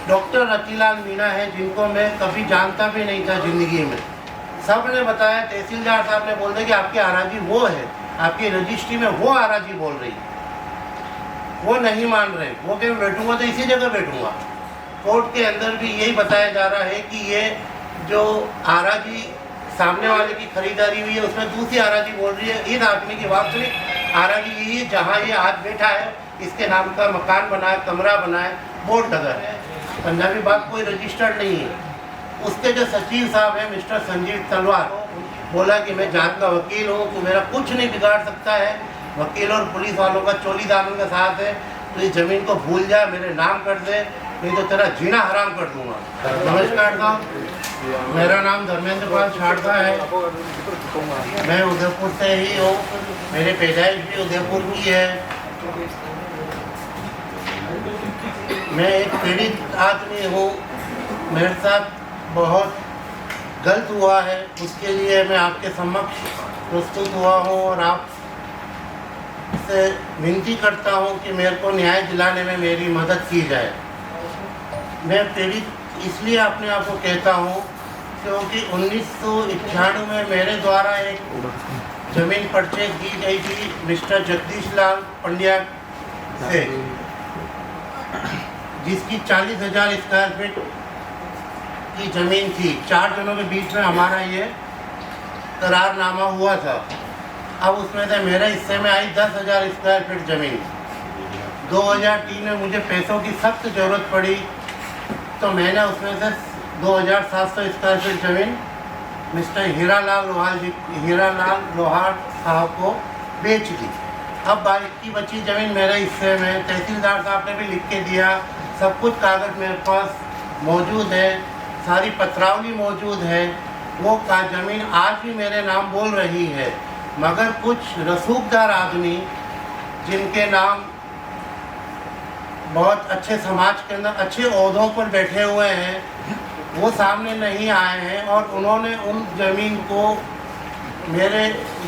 Doctor Ratilal Meena है, जिनको मैं कभी जानता भी नहीं था ज़िंदगी में। सब ने बताया, तहसीलदार साहब ने बोल दिया कि आपकी आराजी वो है, आपकी रजिस्ट्री में वो आराजी बोल रही है। वो नहीं मान रहे, वो कि मैं बैठूंगा तो इसी जगह बैठूंगा। कोर्ट के अंदर भी यही बताया जा रहा है कि ये जो आराजी सामने वाले की खरीदारी हुई है, उसमें दूसरी आराजी बोल रही है। इस आदमी की वास्तविक आराजी यही है जहाँ ये आज बैठा है, इसके नाम का मकान बना है, कमरा बना है, बोर्ड लगा है। पंजाबी बाग कोई रजिस्टर्ड नहीं है। उसके जो सचिव साहब हैं मिस्टर संजीव तलवार, बोला कि मैं जात का वकील हूँ, तो मेरा कुछ नहीं बिगाड़ सकता है। वकील और पुलिस वालों का चोली दामन का साथ है, तो इस ज़मीन को भूल जा, मेरे नाम कर दे, नहीं तो तेरा जीना हराम कर दूंगा। नमस्कार साहब, मेरा नाम धर्मेंद्र पाल शारदा है। मैं उदयपुर से ही हूँ, मेरी पैदाइश भी उदयपुर की है। मैं एक पीड़ित आदमी हूँ, मेरे साथ बहुत गलत हुआ है, उसके लिए मैं आपके समक्ष प्रस्तुत हुआ हूँ और आप से विनती करता हूँ कि मेरे को न्याय दिलाने में मेरी मदद की जाए। मैं पीड़ित इसलिए अपने आप को कहता हूँ क्योंकि 1991 में मेरे द्वारा एक ज़मीन परचेज की गई थी मिस्टर जगदीश लाल पंड्या से, जिसकी 40,000 स्क्वायर फीट की ज़मीन थी। 4 जनों के बीच में हमारा ये करारनामा हुआ था। अब उसमें से मेरे हिस्से में आई 10,000 स्क्वायर फीट ज़मीन। 2003 में मुझे पैसों की सख्त ज़रूरत पड़ी, तो मैंने उसमें से 2,700 स्क्वायर फीट ज़मीन मिस्टर हीरालाल लोहार साहब को बेच दी। अब बाकी बची ज़मीन मेरे हिस्से में, तहसीलदार साहब ने भी लिख के दिया, सब कुछ कागज़ मेरे पास मौजूद है, सारी पत्रावली मौजूद है। वो का ज़मीन आज भी मेरे नाम बोल रही है, मगर कुछ रसूखदार आदमी जिनके नाम बहुत अच्छे समाज के अंदर अच्छे ओहदों पर बैठे हुए हैं, वो सामने नहीं आए हैं। और उन्होंने उन ज़मीन को, मेरे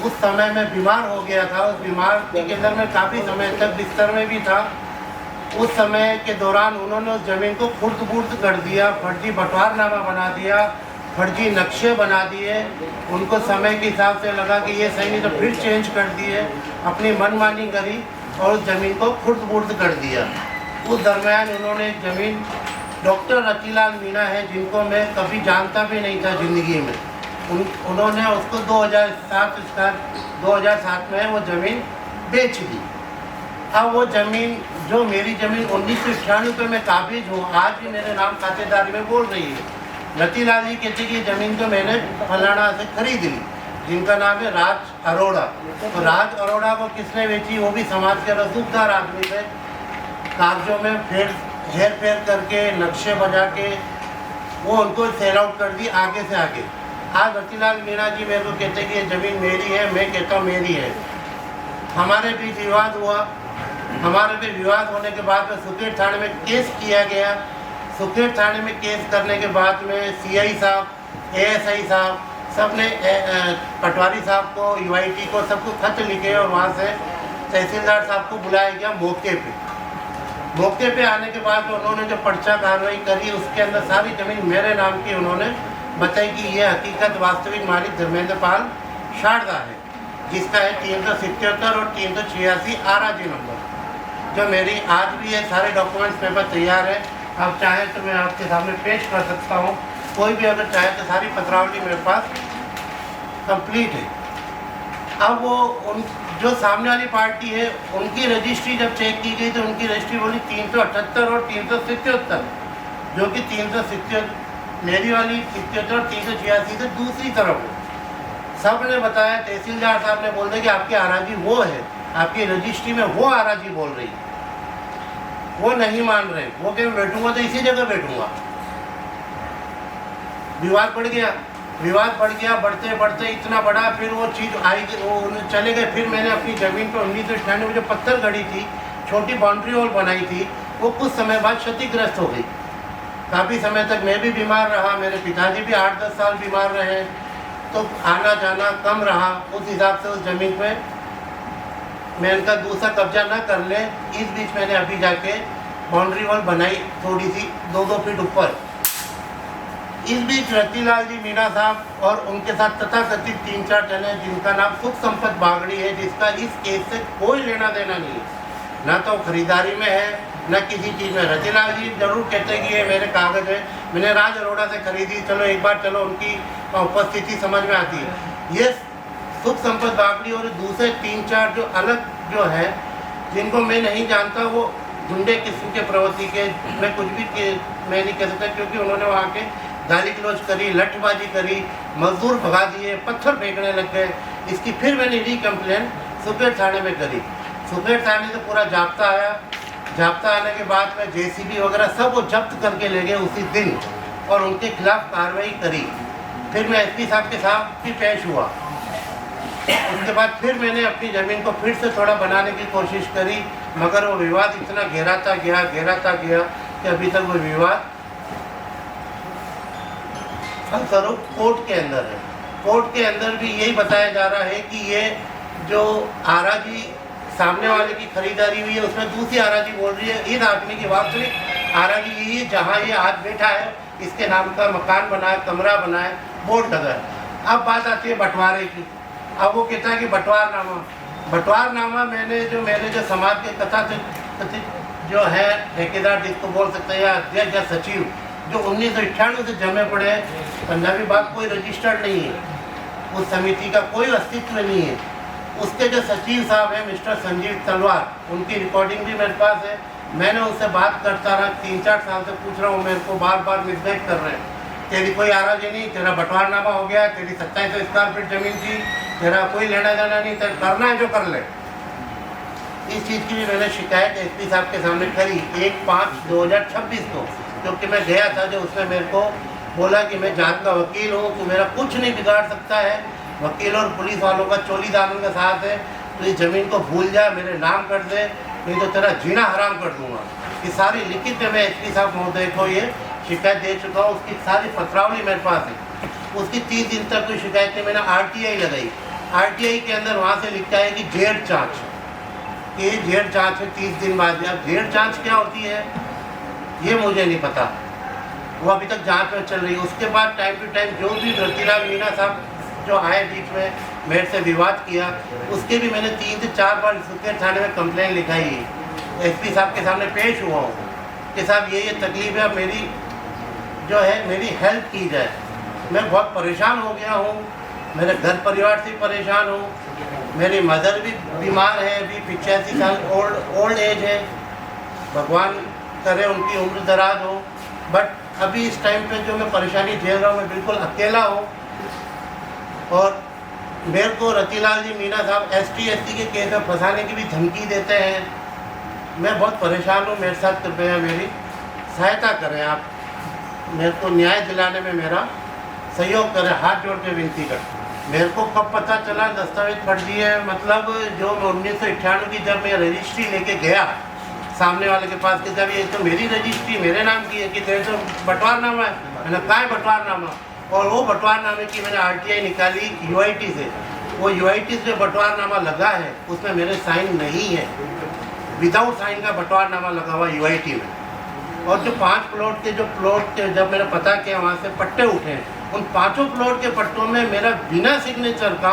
उस समय में बीमार हो गया था, उस बीमारी के अंदर मैं काफ़ी समय तक बिस्तर में भी था। उस समय के दौरान उन्होंने उस ज़मीन को खुर्द-बुर्द कर दिया, फर्जी बंटवारनामा बना दिया, फर्जी नक्शे बना दिए। उनको समय के हिसाब से लगा कि ये सही नहीं, तो फिर चेंज कर दिए, अपनी मनमानी करी और उस ज़मीन को खुर्द-बुर्द कर दिया। उस दरमियान उन्होंने एक ज़मीन, डॉक्टर रतिलाल मीणा है, जिनको मैं कभी जानता भी नहीं था ज़िंदगी में, उन्होंने उसको 2007 में वो ज़मीन बेच दी। अब वो ज़मीन, जो मेरी ज़मीन 1991 में काबिज हूँ, आज भी मेरे नाम खातेदारी में बोल रही है। रतिलाल जी कहते कि ये ज़मीन तो मैंने फलाना से खरीद ली, जिनका नाम है राज अरोड़ा। तो राज अरोड़ा को किसने बेची? वो भी समाज के रसूखदार आदमी थे। कागजों में हेर फेर करके, नक्शे बजा के वो उनको सेल आउट कर दी आगे से आगे। आज रतिलाल मीणा जी मेरे को कहते कि ये ज़मीन मेरी है, मैं कहता हूँ मेरी है। हमारे बीच विवाद हुआ। हमारे बीच विवाद होने के बाद में सुकेट थाने में केस किया गया। सुकेट थाने में केस करने के बाद में सीआई साहब, एएसआई साहब, सब ने पटवारी साहब को, यूआईटी को, सबको खत लिखे और वहाँ से तहसीलदार साहब को बुलाया गया मौके पे। मौके पे आने के बाद उन्होंने जो पर्चा कार्रवाई करी, उसके अंदर सारी ज़मीन मेरे नाम की उन्होंने बताई कि ये हकीकत वास्तविक मालिक धर्मेंद्र पाल शारदा है, जिसका है 377 और 386 आराजी नंबर, जो मेरी आज भी है। सारे डॉक्यूमेंट्स पेपर तैयार है। आप चाहें तो मैं आपके सामने पेश कर सकता हूँ, कोई भी अगर चाहे तो। सारी पत्रावली मेरे पास कंप्लीट है। अब वो उन जो सामने वाली पार्टी है, उनकी रजिस्ट्री जब चेक की गई तो उनकी रजिस्ट्री बोली 378 और 377, जो कि 377 मेरी वाली 77 और 386 से दूसरी तरफ है। सब ने बताया, तहसीलदार साहब ने बोल दिया कि आपकी आराजी वो है, आपकी रजिस्ट्री में वो आराजी बोल रही है। वो नहीं मान रहे, वो कि मैं बैठूंगा तो इसी जगह बैठूंगा। विवाद बढ़ गया, बढ़ते बढ़ते इतना बड़ा, फिर वो चीज़ आई, वो चले गए। फिर मैंने अपनी ज़मीन पर 1991 में जो पत्थर गड़ी थी, छोटी बाउंड्री वॉल बनाई थी, वो कुछ समय बाद क्षतिग्रस्त हो गई। काफ़ी समय तक मैं भी बीमार रहा, मेरे पिताजी भी 8-10 साल बीमार रहे, तो आना जाना कम रहा। उस हिसाब से उस ज़मीन पे मैं इनका दूसरा कब्जा ना कर ले, इस बीच मैंने अभी जाके बाउंड्री वॉल बनाई थोड़ी सी 2-2 फीट ऊपर। इस बीच रतिलाल जी मीणा साहब और उनके साथ तथाकथित 3-4 जने जिनका नाम सुख संपत बागड़ी है, जिसका इस केस से कोई लेना देना नहीं है, ना तो खरीदारी में है न किसी चीज़ में। रतिलाल जी जरूर कहते हैं कि ये मेरे कागज़ है, मैंने राज अरोड़ा से खरीदी, चलो एक बार चलो उनकी उपस्थिति समझ में आती है। ये सुख संपत बागड़ी और दूसरे 3-4 जो अलग जो है, जिनको मैं नहीं जानता, वो गुंडे किस्म के प्रवृत्ति के, मैं कुछ भी मैं नहीं कह सकता, क्योंकि उन्होंने वहाँ के गाली गलौज करी, लठबाजी करी, मजदूर भगा दिए, पत्थर फेंकने लग गए। इसकी फिर मैंने री कंप्लेन सुपेट थाने में करी। सुपेट थाने से पूरा जाब्ता आया। जाब्ता आने के बाद में जेसीबी वगैरह सब वो जब्त करके ले गए उसी दिन और उनके खिलाफ कार्रवाई करी। फिर मैं एसपी साहब के साथ भी पेश हुआ। उसके बाद फिर मैंने अपनी ज़मीन को फिर से थोड़ा बनाने की कोशिश करी, मगर वो विवाद इतना गहराता गया कि अभी तक वो विवाद फलस्वरूप कोर्ट के अंदर है। कोर्ट के अंदर भी यही बताया जा रहा है कि ये जो आराजी सामने वाले की खरीदारी हुई है, उसमें दूसरी आराजी बोल रही है इस आदमी की वास्तविक आराजी यही है जहाँ ये आज बैठा है, इसके नाम का मकान बना है, कमरा बना है, बोर्ड लगा है। अब बात आती है बंटवारे की। अब वो कहता है कि बंटवारनामा मेरे जो समाज के कथित जो है ठेकेदार जिसको बोल सकते हैं, या अध्यक्ष या सचिव, जो 1998 से जमे पड़े हैं, पंजाबी बाग कोई रजिस्टर्ड नहीं है, उस समिति का कोई अस्तित्व नहीं है। उसके जो सचिव साहब हैं मिस्टर संजीव तलवार, उनकी रिकॉर्डिंग भी मेरे पास है। मैंने उनसे बात करता रहा, 3-4 साल से पूछ रहा हूँ, मेरे को बार बार मिसगाइड कर रहे हैं, तेरी कोई आराजी नहीं, तेरा बंटवारनामा हो गया, तेरी 2700 स्क्वायर फीट जमीन थी, तेरा कोई लेना देना नहीं, तेरा करना है जो कर ले। इस चीज़ की भी मैंने शिकायत एसपी साहब के सामने करी 1/5/2026 को, क्योंकि मैं गया था, जो उसने मेरे को बोला कि मैं जात का वकील हूँ, तो मेरा कुछ नहीं बिगाड़ सकता है, वकील और पुलिस वालों का चोली दामन का साथ है, तो इस ज़मीन को भूल जा, मेरे नाम कर दे, नहीं तो तेरा जीना हराम कर दूंगा। ये सारी लिखित में मैं एसपी साहब महोदय को ये शिकायत दे चुका हूँ। उसकी सारी पत्रावली मेरे पास है। उसकी 30 दिन तक कोई शिकायत नहीं, मैंने RTI लगाई। RTI के अंदर वहाँ से लिखा है कि जेड जाँच, ये जेड जाँच है 30 दिन बाद। अब जेड जाँच क्या होती है ये मुझे नहीं पता, वो अभी तक जाँच में चल रही है। उसके बाद टाइम टू टाइम जो भी रतिलाल मीणा साहब जो आए बीच में मेरे से विवाद किया, उसके भी मैंने 3 से 4 बार सुपेट थाने में कंप्लेन लिखाई है। एसपी साहब के सामने पेश हुआ हूँ कि साहब ये तकलीफ है, मेरी जो है मेरी हेल्प की जाए। मैं बहुत परेशान हो गया हूँ, मेरे घर परिवार से परेशान हूँ, मेरी मदर भी बीमार है, अभी 85 साल ओल्ड एज है, भगवान करे उनकी उम्र दराज हो। बट अभी इस टाइम पे जो मैं परेशानी झेल रहा हूँ, मैं बिल्कुल अकेला हूँ। और मेरे को रतिलाल जी मीणा साहब ST/SC के केस में फंसाने की भी धमकी देते हैं। मैं बहुत परेशान हूँ, मेरे साथ कृपया मेरी सहायता करें आप, मेरे को न्याय दिलाने में मेरा सहयोग करें, हाथ जोड़ के विनती करते। मेरे को कब पता चला दस्तावेज फर्जी है, मतलब जो 1998 की जब मैं रजिस्ट्री लेके गया सामने वाले के पास कि जब ये तो मेरी रजिस्ट्री मेरे नाम की है, कि तेरे तो बंटवारनामा है, मैंने कहा है बंटवारनामा, और वो बंटवारनामे की मैंने RTI निकाली UIT से। वो UIT से जो बंटवारनामा लगा है उसमें मेरे साइन नहीं है, विदाउट साइन का बंटवारनामा लगा हुआ UIT में। और जो 5 प्लॉट के जब मैंने पता किया वहाँ से पट्टे उठे, उन 5 प्लॉट के पट्टों में मेरा बिना सिग्नेचर का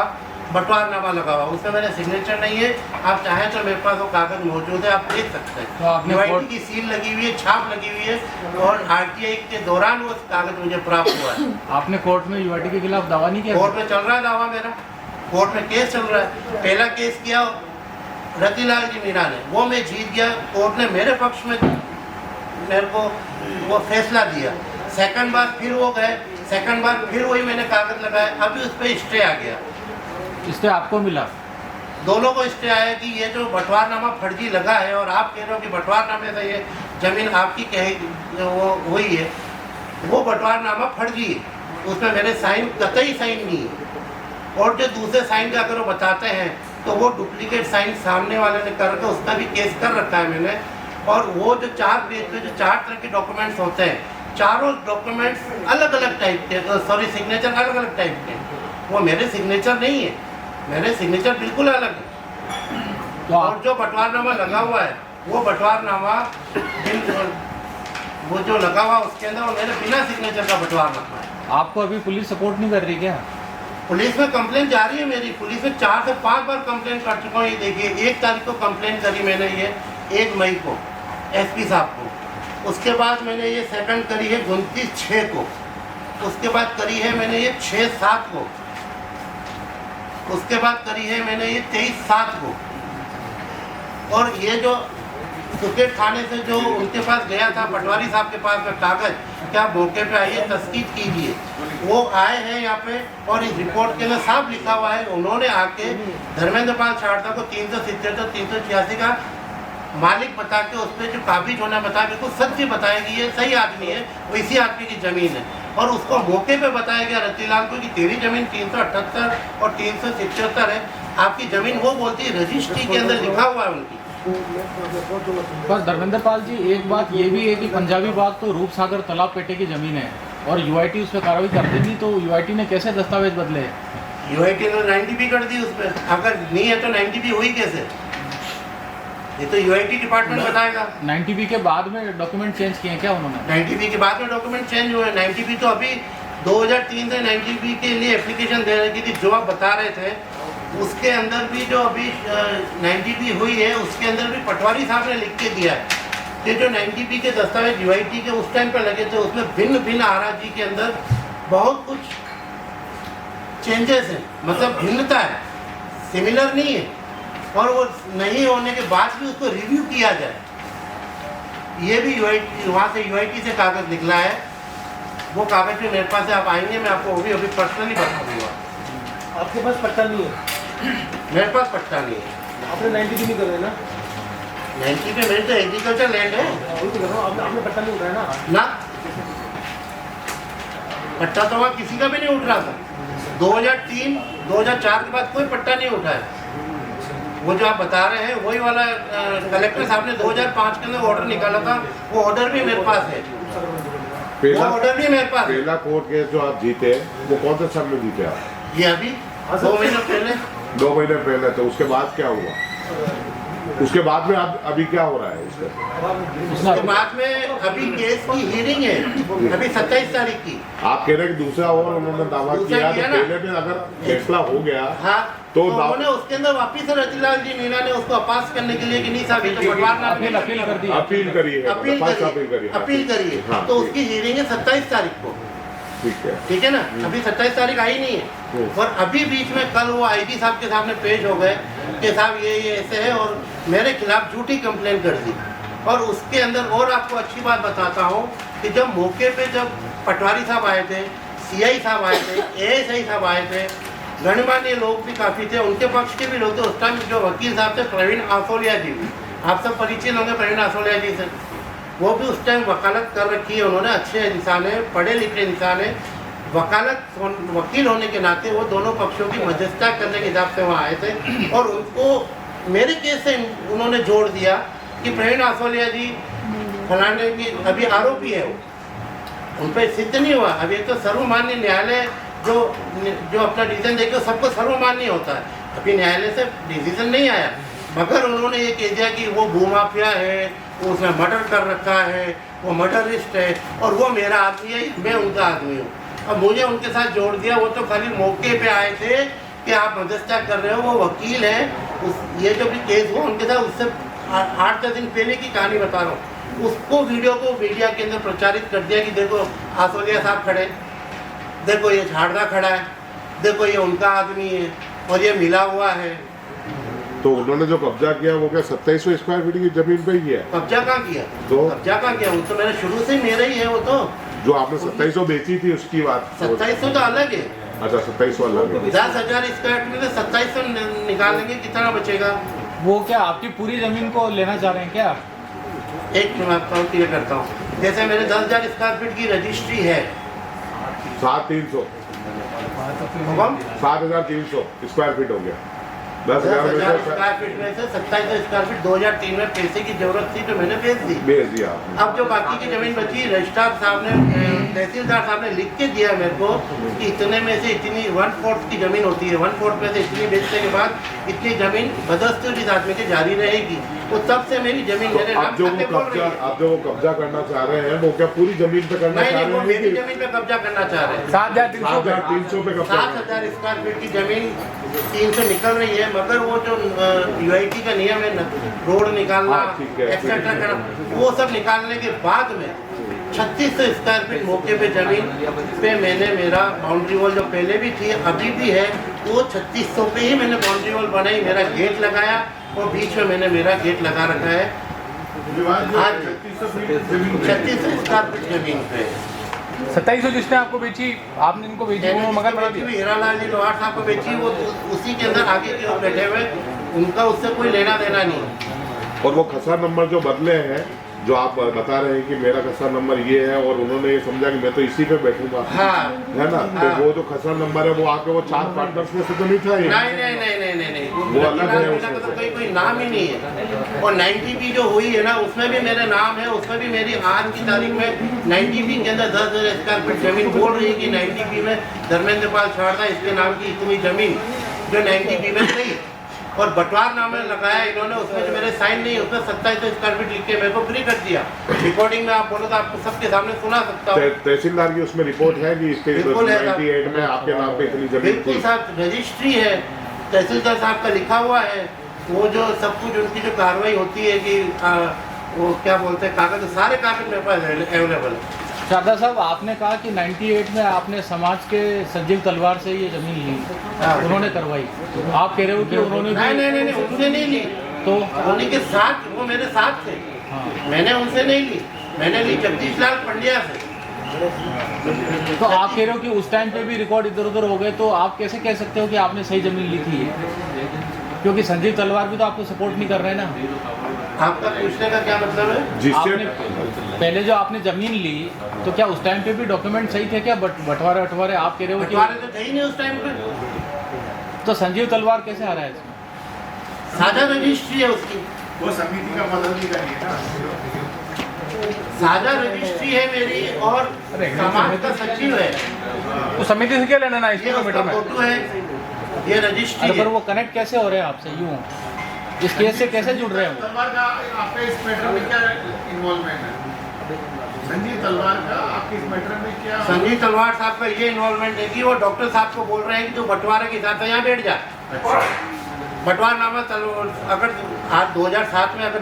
बंटवारनामा लगा हुआ, उसमें मेरा सिग्नेचर नहीं है। आप चाहें तो मेरे पास वो कागज़ मौजूद है, आप देख सकते हैं। तो UIT की सील लगी हुई है, छाप लगी हुई है, और RTI के दौरान वो कागज़ मुझे प्राप्त हुआ है। आपने कोर्ट में UIT के खिलाफ दावा नहीं किया? कोर्ट में चल रहा है दावा मेरा, कोर्ट में केस चल रहा है। पहला केस किया रतिलाल जी मीणा ने, वो मैं जीत गया, कोर्ट ने मेरे पक्ष में मेरे को वो फैसला दिया। सेकंड बार फिर वो गए, सेकंड बार फिर वही मैंने कागज़ लगाया, अभी उस पर स्टे आ गया। स्टे आपको मिला? दोनों को स्टे आया कि ये जो बंटवारनामा फर्जी लगा है, और आप कह रहे हो कि बंटवारनामे से ये ज़मीन आपकी वो हुई है, वो बंटवारनामा फर्जी है, उसमें मेरे साइन कतई साइन नहीं है। और जो दूसरे साइन का अगर वो बताते हैं तो वो डुप्लीकेट साइन सामने वाले ने कर रखा, उसका भी केस कर रखा है मैंने। और वो जो 4 पेज पे जो 4 तरह के डॉक्यूमेंट्स होते हैं, चारों डॉक्यूमेंट्स अलग अलग टाइप के, सिग्नेचर अलग अलग टाइप के, वो मेरे सिग्नेचर नहीं है, मेरे सिग्नेचर बिल्कुल अलग है। तो और जो बंटवारनामा लगा हुआ है वो बंटवारनामा वो जो लगा हुआ उसके अंदर उन्होंने बिना सिग्नेचर का बंटवार रखा है। आपको अभी पुलिस सपोर्ट नहीं कर रही क्या? पुलिस में कंप्लेंट जारी है मेरी। पुलिस में 4 से 5 बार कंप्लेंट कर चुका हूँ। ये देखिए 1 तारीख को कंप्लेंट करी मैंने, ये 1 मई को एसपी साहब को। उसके बाद मैंने ये सेकंड करी है 29/6 को। उसके बाद करी है मैंने ये 6/7 को। उसके बाद करी है मैंने ये 23/7 को। और ये जो सुकेट थाने से जो उनके पास गया था पटवारी साहब के पास में कागज, क्या मौके पे आइए तस्कीद कीजिए, वो आए हैं यहाँ पे और इस रिपोर्ट के अंदर साफ लिखा हुआ है। उन्होंने आके धर्मेंद्र पाल छाड़ता को 377 386 का मालिक बता के उस पर जो काबिज होना बता के कुछ सत्य बताया कि ये सही आदमी है, वो इसी आदमी की ज़मीन है। और उसको मौके पे बताया गया रतिलाल को कि तेरी ज़मीन 378 और 377 है, आपकी ज़मीन वो बोलती है रजिस्ट्री के अंदर लिखा हुआ है उनकी। बस धर्मेंद्र पाल जी, एक बात ये भी है कि पंजाबी बाग तो रूप सागर तालाब पेटे की ज़मीन है और यूआईटी उस पर कार्रवाई करती नहीं, तो यूआईटी ने कैसे दस्तावेज बदले? यूआईटी ने 90B कर दी उस पर। अगर नहीं है तो 90B हुई कैसे? ये तो यूआईटी डिपार्टमेंट बताएगा। 90B के बाद में डॉक्यूमेंट चेंज किए क्या उन्होंने? 90B के बाद में डॉक्यूमेंट चेंज हुए। 90B तो अभी 2003 से 90B के लिए एप्लीकेशन दे रही थी, जो आप बता रहे थे उसके अंदर भी जो अभी 90B हुई है उसके अंदर भी पटवारी साहब ने लिख के दिया है कि जो 90B के दस्तावेज यूआईटी के उस टाइम पर लगे थे उसमें भिन्न भिन्न आराजी के अंदर बहुत कुछ चेंजेस हैं, मतलब भिन्नता है, सिमिलर नहीं है। और वो नहीं होने के बाद भी उसको रिव्यू किया जाए, ये भी यूआईटी वहाँ से यूआईटी से कागज़ निकला है। वो कागज़ भी मेरे पास है, आप आएंगे मैं आपको वो भी अभी पर्सनली बता दूँगा। आपके पास पट्टा नहीं है? मेरे पास पट्टा नहीं है। आपने 90B नहीं कर रहे ना? 90 पे मेरे तो एग्रीकल्चर लैंड है वही तो कर रहा हूँ। आपने पट्टा नहीं उठाया ना? ना, पट्टा तो वहाँ किसी का भी नहीं उठ रहा था। 2003 2004 के बाद कोई पट्टा नहीं उठा है। वो जो आप बता रहे हैं वही वाला कलेक्टर साहब ने 2005 के अंदर ऑर्डर निकाला था, वो ऑर्डर भी मेरे पास है। वो ऑर्डर भी मेरे पास है। पहला कोर्ट केस जो आप जीते वो कौन से साल में जीते आप? ये अभी 2 महीने पहले। 2 महीने पहले। तो उसके बाद क्या हुआ? उसके बाद में अब अभी क्या हो रहा है इसका? उसके बाद में अभी केस की हियरिंग है, अभी 27 तारीख की। आप कह रहे हैं कि दूसरा और उन्होंने दावा दूसरा किया, तो किया ना। पहले में अगर फैसला हो गया हाँ, तो उन्होंने उसके अंदर वापिस रतिलाल जी मीणा ने उसको अपास करने के लिए कि नहीं साहब ये तो बंटवारनामा अपील कर दी। अपील करी है, अपील करिए। हाँ, तो उसकी हियरिंग है 27 तारीख को। ठीक है ना? अभी 27 तारीख आई नहीं है। और अभी बीच में कल वो आईजी साहब के सामने पेश हो गए कि साहब ये ऐसे है और मेरे खिलाफ झूठी कंप्लेंट कर दी। और उसके अंदर और आपको अच्छी बात बताता हूँ कि जब मौके पे जब पटवारी साहब आए थे, सीआई साहब आए थे, एएसआई साहब आए थे, गणमान्य लोग भी काफ़ी थे, उनके पक्ष के भी लोग थे। उस टाइम जो वकील साहब थे प्रवीण आसोलिया जी, आप सब परिचित होंगे प्रवीण आसोलिया जी से, वो भी उस टाइम वकालत कर रखी है उन्होंने, अच्छे इंसान है, पढ़े लिखे इंसान है। वकालत वकील होने के नाते वो दोनों पक्षों की मध्यस्थता करने के हिसाब से वहाँ आए थे और उनको मेरे केस से उन्होंने जोड़ दिया कि प्रवीण आसोलिया जी फलाने की अभी आरोपी है, वो उन पर सिद्ध नहीं हुआ। अब ये तो सर्वमान्य न्यायालय जो अपना डिसीजन देखे सबको सर्वमान्य होता है, अभी न्यायालय से डिसीजन नहीं आया, मगर उन्होंने ये कह दिया कि वो भूमाफिया है, वो उसने मर्डर कर रखा है, वो मर्डरिस्ट है और वो मेरा आदमी है, मैं उनका आदमी हूँ। अब मुझे उनके साथ जोड़ दिया। वो तो खाली मौके पे आए थे कि आप मध्यस्थता कर रहे हो, वो वकील हैं। ये जो भी केस हुआ उनके साथ उससे 8-10 दिन पहले की कहानी बता रहा हूँ। उसको वीडियो को मीडिया के अंदर प्रचारित कर दिया कि देखो आसोलिया साहब खड़े, देखो ये झाड़दा खड़ा है, देखो ये उनका आदमी है और ये मिला हुआ है। तो उन्होंने जो कब्जा किया वो क्या 2700 स्क्वायर फीट की जमीन पे ही है? कब्जा कहाँ किया? तो कब्जा कहाँ किया? वो तो मैंने शुरू से मेरा ही है। वो तो जो आपने 2700 बेची थी उसकी बात। 2700 तो अलग है। अच्छा 2700 अलग है। 10,000 स्क्वायर फीट में 2700 निकालेंगे, कितना बचेगा? वो क्या आपकी पूरी जमीन को लेना चाह रहे हैं क्या? एक मैं क्लियर करता हूँ। जैसे मेरे 10,000 स्क्वायर फीट की रजिस्ट्री है, 7,300 7,300 स्क्वायर फीट हो गया। 10,000 स्क्वायर फीट में से 2700 स्क्वायर फीट 2003 में पैसे की जरूरत थी तो मैंने बेच दी। बेच दिया आपने। अब जो बाकी की जमीन बची रजिस्ट्रार साहब ने तहसीलदार साहब ने लिख के दिया मेरे को कि इतने में से इतनी 1/4 की जमीन होती है, 1/4 में से इतनी बेचने के बाद इतनी जमीन बदस्तूर इस आदमी की जारी रहेगी। वो तब से मेरी जमीन मेरे नाम खाते बोल रही है। आप जो वो कब्जा करना चाह रहे हैं वो क्या पूरी जमीन पे करना नहीं चाह नहीं, वो रहे मेरी हैं? जमीन पे कब्जा करना चाह रहे हैं। 7,300 पे कब्जा 7,000 स्क्वायर फीट की जमीन 300 निकल रही है, मगर वो जो यूआईटी का नियम है रोड निकालना हाँ, ठीक है, एक्सेट्रा ठीक है। करना, वो सब निकालने के बाद में 3600 स्क्वायर फीट मौके पे जमीन पे मैंने मेरा बाउंड्री वॉल जो पहले भी थी अभी भी है, वो 3600 पे ही मैंने बाउंड्री वॉल बनाई, मेरा गेट लगाया और बीच में मैंने मेरा गेट लगा रखा है। आज 3600 स्क्वायर फीट जमीन पे 2700 जिसने आपको बेची, आपने इनको बेची, वो मगर बना दिया। हीरालाल जी लोहार साहब को बेची, वो उसी के अंदर आगे की ओर बैठे हुए, उनका उससे कोई लेना देना नहीं। और वो खसरा नंबर जो बदले हैं, जो आप बता रहे हैं कि मेरा खसरा नंबर ये है और उन्होंने ये समझा कि मैं तो इसी पे बैठूंगा, हाँ है ना? हाँ। तो वो जो खसरा नंबर है वो आके वो 4 पार्टनर्स में से तो नहीं था ये? नहीं नहीं नहीं नहीं नहीं नहीं, वो अलग है मीना का तो कोई नाम ही नहीं है। और 90B जो हुई है ना, उसमें भी मेरा नाम है, उसमें भी मेरी आज की तारीख में 90B के अंदर 10,000 स्क्वायर फीट जमीन बोल रही है कि 90B में धर्मेंद्र पाल छाड़दा इसके नाम की इतनी जमीन जो 90B में थी, और बटवार नामे लगाया इन्होंने, उसमें जो मेरे साइन नहीं, उसमें 2700 स्क्वायर फीट लिख के मेरे को फ्री कर दिया। रिकॉर्डिंग में आप बोलो तो आपको सबके सामने सुना सकता हूँ। तहसीलदार की उसमें रिपोर्ट है कि इसके बिल्कुल है, 98 में आपके नाम पे इतनी जमीन बिल्कुल थी। साहब, रजिस्ट्री है, तहसीलदार साहब का लिखा हुआ है, वो जो सब कुछ उनकी जो कार्रवाई होती है कि वो क्या बोलते हैं, कागज, सारे कागज मेरे पास अवेलेबल है। शारदा साहब, आपने कहा कि 98 में आपने समाज के संजीव तलवार से ये जमीन ली, उन्होंने करवाई, आप कह रहे हो कि उन्होंने नहीं नहीं नहीं नहीं, उनसे नहीं ली, तो उन्हीं के साथ, वो मेरे साथ थे। मैंने उनसे नहीं ली, मैंने ली जगदीश लाल पंड्या से। तो आप कह रहे हो कि उस टाइम पे भी रिकॉर्ड इधर उधर हो गए, तो आप कैसे कह सकते हो कि आपने सही जमीन ली थी? क्योंकि संजीव तलवार भी तो आपको सपोर्ट नहीं कर रहे हैं ना। आपका पूछने का क्या मतलब है? जिससे आपने पहले जो आपने जमीन ली, तो क्या उस टाइम पे भी डॉक्यूमेंट सही थे क्या? बंटवारे वटवारे आप कह रहे हो बंटवारे कि तो थे ही नहीं उस टाइम पे। तो संजीव तलवार कैसे आ रहा है इसमें? साझा रजिस्ट्री है उसकी, वो समिति का मदद नहीं करिए ना। साझा रजिस्ट्री है मेरी, और समाज का सचिव है, तो समिति से क्या लेना ना ये इसको उसका मीटर में? फोटो है, ये रजिस्ट्री अरे पर है। वो कनेक्ट कैसे हो रहे हैं आपसे? यूँ इस केस से कैसे जुड़ रहे हैं वो? तलवार का आपके इस मैटर में क्या इन्वॉल्वमेंट है? संजीव तलवार का आपके इस मैटर में क्या? संजीव तलवार साहब का ये इन्वॉल्वमेंट है कि वो डॉक्टर साहब को बोल रहे हैं कि तू बंटवारे के साथ यहाँ बैठ जा। बंटवार नामा अगर आज 2007 में अगर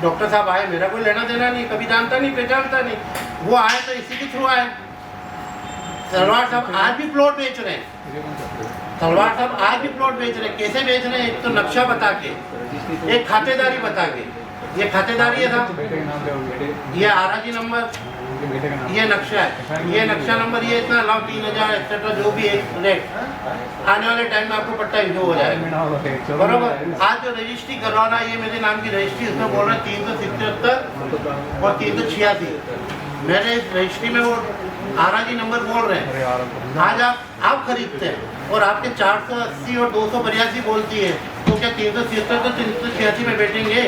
डॉक्टर साहब आए, मेरा कोई लेना देना नहीं, कभी जानता नहीं, पहचानता नहीं, वो आए तो इसी के थ्रू आए। तलवार साहब आज भी प्लॉट बेच रहे हैं, तलवार साहब आज भी प्लॉट बेच रहे हैं। कैसे बेच रहे हैं? एक तो नक्शा बता के, एक खातेदारी बता के, ये खातेदारी है साहब, ये आराजी नंबर, ये नक्शा है, ये नक्शा नंबर, ये इतना लाभ 3000 एक्सेट्रा जो भी है रेट, आने वाले टाइम में आपको पट्टा इशू हो जाएगा, बरोबर। आज जो रजिस्ट्री करवाना, ये मेरे नाम की रजिस्ट्री, उसमें बोल रहे हैं 377 और 386, मैंने इस रजिस्ट्री में वो आराजी नंबर बोल रहे हैं। आज आप खरीदते हैं और आपके 480 और 282 बोलती है, तो क्या 377 तो 386 में बैठेंगे?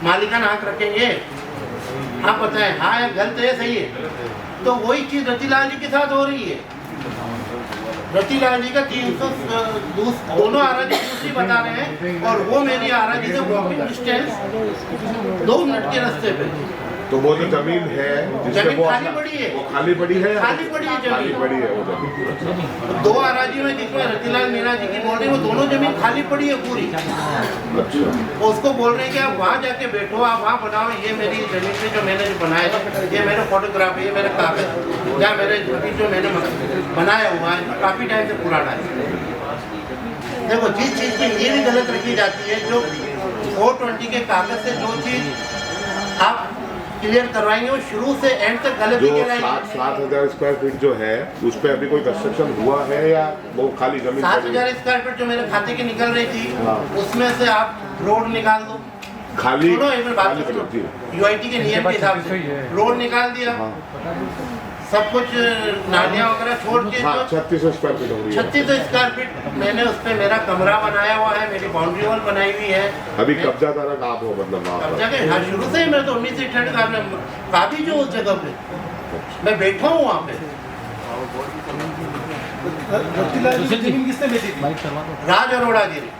मालिकाना हक रखेंगे? आप बताएं, हाँ या गलत है, सही है? तो वही चीज रतिलाल जी के साथ हो रही है। रतिलाल जी का 300 दोनों आराजी दूसरी बता रहे हैं, और वो मेरी आराजी से वॉकिंग डिस्टेंस 2 मिनट के रास्ते पे। तो वो जो जमीन है जिसपे जमीन वो खाली पड़ी है, वो खाली पड़ी है, खाली पड़ी है खाली जमीन। पड़ी है वो जमीन। 2 आराजी में जिसमें रतिलाल मीणा जी की बोल रही है, वो दोनों जमीन खाली पड़ी है पूरी। अच्छा, उसको बोल रहे हैं कि आप वहाँ जाके बैठो, आप वहाँ बनाओ, ये मेरी जमीन पे जो मैंने जो बनाया है, ये मेरे फोटोग्राफ है, ये मेरे कागज, या मेरे जो मैंने बनाया हुआ है, काफ़ी टाइम से पुराना है। देखो, जिस चीज़ की नींव गलत रखी जाती है, जो 420 के कागज से जो चीज़ आप क्लियर करवाएंगे, वो शुरू से एंड तक गलत ही जो कहलाएगी। 7,000 स्क्वायर फीट जो है उस पे अभी कोई कंस्ट्रक्शन हुआ है या वो खाली जमीन? 7,000 स्क्वायर फीट जो मेरे खाते की निकल रही थी, हाँ। उसमें से आप रोड निकाल दो, खाली सुनो एक मिनट बात खाली सुनो, थी। यूआईटी के नियम के हिसाब से रोड निकाल दिया, हाँ, सब कुछ नालियाँ वगैरह छोड़ के, हाँ, 3600 स्क्वायर फीट हो रही है। 3600 स्क्वायर फीट मैंने उस पे मेरा कमरा बनाया हुआ है, मेरी बाउंड्री वॉल बनाई हुई है। अभी कब्जा धारक आप हो, मतलब वहाँ कब्जा पर? के, हाँ, शुरू से ही मैं तो 1968 में काफी जो उस जगह पे मैं बैठा हूँ वहाँ पे। रतिलाल जी की जमीन किसने बेची थी? बाइक करवा दो। राज अरोड़ा जी ने।